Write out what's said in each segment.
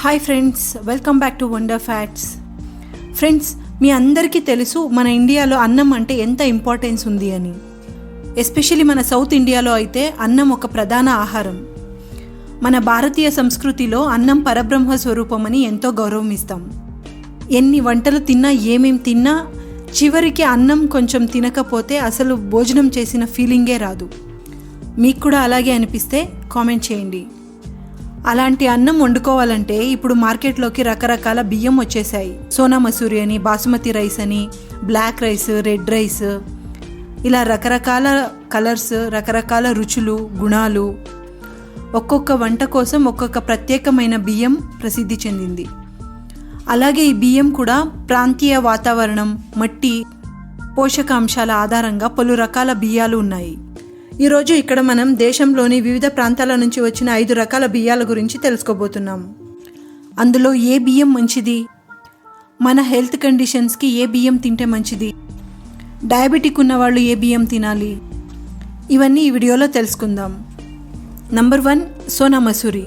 Hi friends, welcome back to Wonder Facts. Friends, మీ అందరికీ తెలుసు మన ఇండియాలో అన్నం అంటే ఎంత ఇంపార్టెన్స్ ఉంది అని. ఎస్పెషల్లీ మన సౌత్ ఇండియాలో అయితే అన్నం ఒక ప్రధాన ఆహారం. మన భారతీయ సంస్కృతిలో అన్నం పరబ్రహ్మ స్వరూపమని ఎంతో గౌరవం ఇస్తాం. ఎన్ని వంటలు తిన్నా, ఏమేం తిన్నా, చివరికి అన్నం కొంచెం తినకపోతే అసలు భోజనం చేసిన ఫీలింగే రాదు. మీకు కూడా అలాగే అనిపిస్తే కామెంట్ చేయండి. అలాంటి అన్నం వండుకోవాలంటే ఇప్పుడు మార్కెట్లోకి రకరకాల బియ్యం వచ్చేసాయి. సోనా మసూరి అని, బాసుమతి రైస్ అని, బ్లాక్ రైస్, రెడ్ రైస్, ఇలా రకరకాల కలర్స్, రకరకాల రుచులు, గుణాలు. ఒక్కొక్క వంట కోసం ఒక్కొక్క ప్రత్యేకమైన బియ్యం ప్రసిద్ధి చెందింది. అలాగే ఈ బియ్యం కూడా ప్రాంతీయ వాతావరణం, మట్టి, పోషకాంశాల ఆధారంగా పలు రకాల బియ్యాలు ఉన్నాయి. ఈరోజు ఇక్కడ మనం దేశంలోని వివిధ ప్రాంతాల నుంచి వచ్చిన 5 రకాల బియ్యాల గురించి తెలుసుకోబోతున్నాం. అందులో ఏ బియ్యం మంచిది, మన హెల్త్ కండిషన్స్కి ఏ బియ్యం తింటే మంచిది, డయాబెటిక్ ఉన్న వాళ్ళు ఏ బియ్యం తినాలి, ఇవన్నీ ఈ వీడియోలో తెలుసుకుందాం. నంబర్ 1, సోనా మసూరి.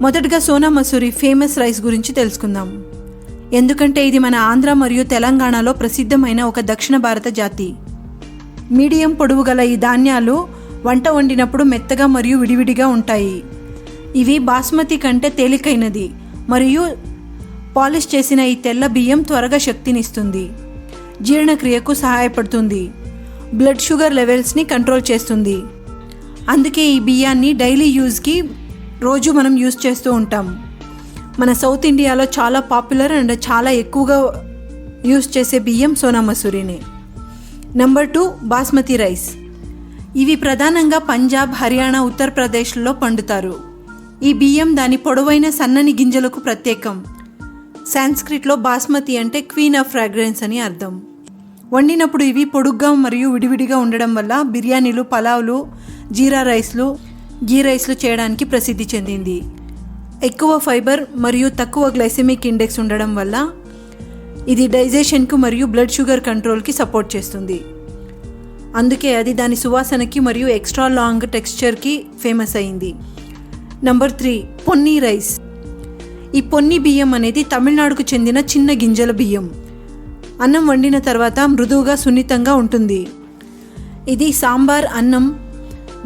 మొదటగా సోనా మసూరి ఫేమస్ రైస్ గురించి తెలుసుకుందాం. ఎందుకంటే ఇది మన ఆంధ్ర మరియు తెలంగాణలో ప్రసిద్ధమైన ఒక దక్షిణ భారత జాతి. మీడియం పొడవు గల ఈ ధాన్యాలు వంట వండినప్పుడు మెత్తగా మరియు విడివిడిగా ఉంటాయి. ఇవి బాస్మతి కంటే తేలికైనది మరియు పాలిష్ చేసిన ఈ తెల్ల బియ్యం త్వరగా శక్తినిస్తుంది, జీర్ణక్రియకు సహాయపడుతుంది, బ్లడ్ షుగర్ లెవెల్స్ని కంట్రోల్ చేస్తుంది. అందుకే ఈ బియ్యాన్ని డైలీ యూజ్కి రోజు మనం యూజ్ చేస్తూ ఉంటాం. మన సౌత్ ఇండియాలో చాలా పాపులర్ అండ్ చాలా ఎక్కువగా యూజ్ చేసే బియ్యం సోనా మసూరినే. Number 2, basmati rice. ఇవి ప్రధానంగా పంజాబ్, హర్యానా, ఉత్తరప్రదేశ్లో పండుతారు. ఈ బియ్యం దాని పొడవైన సన్నని గింజలకు ప్రత్యేకం. సాంస్క్రిట్లో బాస్మతి అంటే క్వీన్ ఆఫ్ ఫ్రాగ్రెన్స్ అని అర్థం. వండినప్పుడు ఇవి పొడుగ్గా మరియు విడివిడిగా ఉండడం వల్ల బిర్యానీలు, పలావ్లు, జీరా రైస్లు, గీ రైస్లు చేయడానికి ప్రసిద్ధి చెందింది. ఎక్కువ ఫైబర్ మరియు తక్కువ గ్లైసెమిక్ ఇండెక్స్ ఉండడం వల్ల ఇది డైజెషన్కు మరియు బ్లడ్ షుగర్ కంట్రోల్కి సపోర్ట్ చేస్తుంది. అందుకే అది దాని సువాసనకి మరియు ఎక్స్ట్రా లాంగ్ టెక్స్చర్కి ఫేమస్ అయింది. Number 3, పొన్ని rice. ఈ పొన్ని బియ్యం అనేది తమిళనాడుకు చెందిన చిన్న గింజల బియ్యం. అన్నం వండిన తర్వాత మృదువుగా, సున్నితంగా ఉంటుంది. ఇది సాంబార్, అన్నం,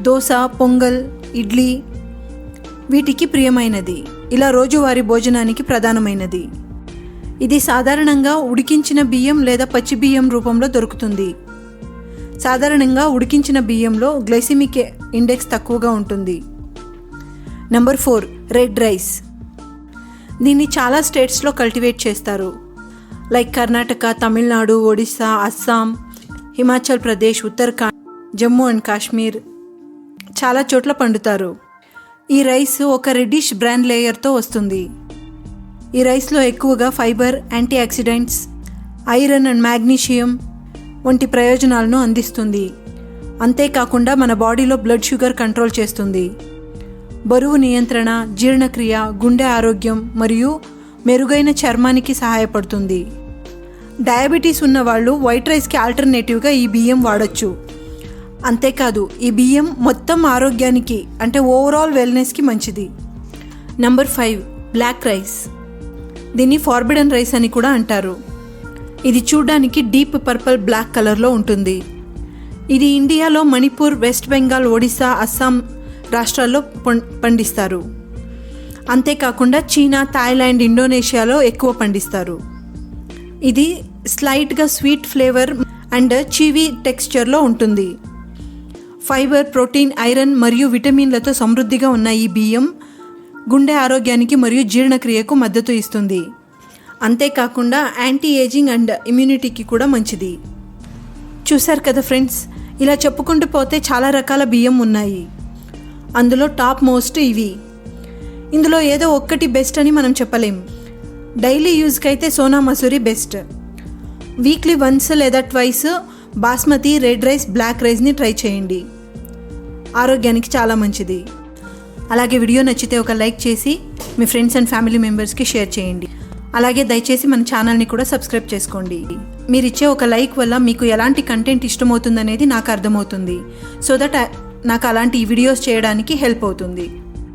దోశ, పొంగల్, ఇడ్లీ వీటికి ప్రియమైనది. ఇలా రోజువారీ భోజనానికి ప్రధానమైనది. ఇది సాధారణంగా ఉడికించిన బియ్యం లేదా పచ్చి బియ్యం రూపంలో దొరుకుతుంది. సాధారణంగా ఉడికించిన బియ్యంలో గ్లైసెమిక్ ఇండెక్స్ తక్కువగా ఉంటుంది. Number 4, red rice. దీన్ని చాలా స్టేట్స్లో కల్టివేట్ చేస్తారు. లైక్ కర్ణాటక, తమిళనాడు, ఒడిస్సా, అస్సాం, హిమాచల్ ప్రదేశ్, ఉత్తరాఖండ్, జమ్మూ అండ్ కాశ్మీర్ చాలా చోట్ల పండుతారు. ఈ రైస్ ఒక రెడ్డిష్ బ్రౌన్ లేయర్తో వస్తుంది. ఈ రైస్లో ఎక్కువగా fibre, antioxidants, iron and magnesium వంటి ప్రయోజనాలను అందిస్తుంది. అంతేకాకుండా మన బాడీలో బ్లడ్ షుగర్ కంట్రోల్ చేస్తుంది. బరువు నియంత్రణ, జీర్ణక్రియ, గుండె ఆరోగ్యం మరియు మెరుగైన చర్మానికి సహాయపడుతుంది. డయాబెటీస్ ఉన్న వాళ్ళు వైట్ రైస్కి ఆల్టర్నేటివ్గా ఈ బియ్యం వాడచ్చు. అంతేకాదు, ఈ బియ్యం మొత్తం ఆరోగ్యానికి అంటే ఓవరాల్ వెల్నెస్కి మంచిది. Number 5, black rice. దీన్ని ఫార్బిడన్ రైస్ అని కూడా అంటారు. ఇది చూడడానికి డీప్ పర్పుల్ బ్లాక్ కలర్లో ఉంటుంది. ఇది ఇండియాలో మణిపూర్, వెస్ట్ బెంగాల్, ఒడిశా, అస్సాం రాష్ట్రాల్లో పండిస్తారు. అంతేకాకుండా చీనా, థాయిలాండ్, ఇండోనేషియాలో ఎక్కువ పండిస్తారు. ఇది స్లైట్గా స్వీట్ ఫ్లేవర్ అండ్ చీవీ టెక్స్చర్లో ఉంటుంది. ఫైబర్, ప్రోటీన్, ఐరన్ మరియు విటమిన్లతో సమృద్ధిగా ఉన్న ఈ బియ్యం గుండె ఆరోగ్యానికి మరియు జీర్ణక్రియకు మద్దతు ఇస్తుంది. అంతేకాకుండా యాంటీ ఏజింగ్ అండ్ ఇమ్యూనిటీకి కూడా మంచిది. చూశారు కదా ఫ్రెండ్స్, ఇలా చెప్పుకుంటూ పోతే చాలా రకాల బియ్యం ఉన్నాయి. అందులో టాప్ మోస్ట్ ఇవి. ఇందులో ఏదో ఒక్కటి బెస్ట్ అని మనం చెప్పలేం. డైలీ యూజ్కి అయితే Sona Masuri best. Weekly once లేదా twice basmati, red rice, black రైస్ని ట్రై చేయండి. ఆరోగ్యానికి చాలా మంచిది. అలాగే వీడియో నచ్చితే ఒక లైక్ చేసి మీ ఫ్రెండ్స్ అండ్ ఫ్యామిలీ మెంబర్స్కి షేర్ చేయండి. అలాగే దయచేసి మన ఛానల్ని కూడా సబ్స్క్రైబ్ చేసుకోండి. మీరు ఇచ్చే ఒక లైక్ వల్ల మీకు ఎలాంటి కంటెంట్ ఇష్టమవుతుందనేది నాకు అర్థమవుతుంది. సో దట్ నాకు అలాంటి వీడియోస్ చేయడానికి హెల్ప్ అవుతుంది.